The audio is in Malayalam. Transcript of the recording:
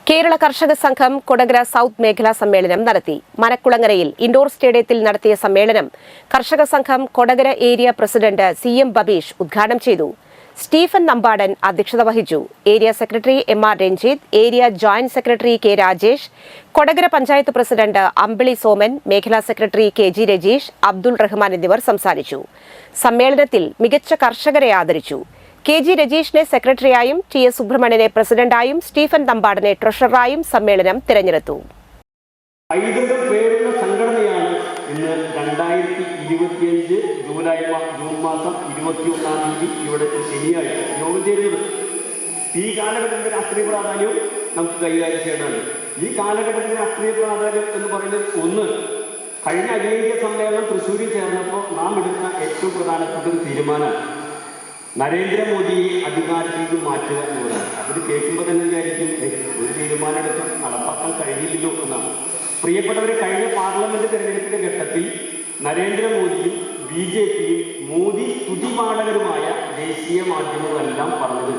കേരള കർഷക സംഘം കൊടകര സൗത്ത് മേഖലാ സമ്മേളനം നടത്തി. മനക്കുളങ്ങരയിൽ ഇൻഡോർ സ്റ്റേഡിയത്തിൽ നടത്തിയ സമ്മേളനം കർഷക സംഘം Kodakara area president CM Babeesh ഉദ്ഘാടനം ചെയ്തു. സ്റ്റീഫൻ നമ്പാടൻ അധ്യക്ഷത വഹിച്ചു. Area secretary MR Ranjith, area joint secretary K Rajesh, Kodakara panchayat president Ambili Soman, മേഖലാ സെക്രട്ടറി KG രജീഷ്, അബ്ദുൾ റഹ്മാൻ എന്നിവർ സംസാരിച്ചു. സമ്മേളനത്തിൽ മികച്ച കർഷകരെ ആദരിച്ചു. KG രജീഷിനെ സെക്രട്ടറിയായും TS സുബ്രഹ്മണ്യനെ പ്രസിഡന്റായും സ്റ്റീഫൻ നമ്പാടനെ ട്രഷററായും സമ്മേളനം തിരഞ്ഞെടുത്തു. സംഘടനയാണ് ഇന്ന് 2025 ജൂൺ മാസം 21-ാം തീയതി ഇവിടെ ശനിയാഴ്ച യോഗം ചേരുന്നത്. ഈ കാലഘട്ടത്തിന്റെ രാഷ്ട്രീയ പ്രാധാന്യവും നമുക്ക് കൈകാര്യം ചെയ്യേണ്ടതാണ്. ഈ കാലഘട്ടത്തിന്റെ രാഷ്ട്രീയ പ്രാധാന്യം എന്ന് പറയുന്നത് ഒന്ന്, കഴിഞ്ഞ അഖിലേന്ത്യാ സമ്മേളനം തൃശ്ശൂരിൽ ചേർന്നപ്പോൾ നാം എടുത്ത ഏറ്റവും പ്രധാനപ്പെട്ട ഒരു തീരുമാനം നരേന്ദ്രമോദിയെ അധികാരത്തിൽ നിന്ന് മാറ്റുക എന്നുള്ളതാണ്. അവർ കേൾക്കുമ്പോൾ തന്നെ വിചാരിക്കും ഒരു തീരുമാനമെടുത്ത് നടപ്പാക്കാൻ കഴിയില്ലല്ലോ എന്നാണ്. പ്രിയപ്പെട്ടവരെ, കഴിഞ്ഞ പാർലമെന്റ് തെരഞ്ഞെടുപ്പിന്റെ ഘട്ടത്തിൽ നരേന്ദ്രമോദിയും BJPയും മോദി സ്തുതിപാഠകരുമായ ദേശീയ മാധ്യമങ്ങളെല്ലാം പറഞ്ഞത്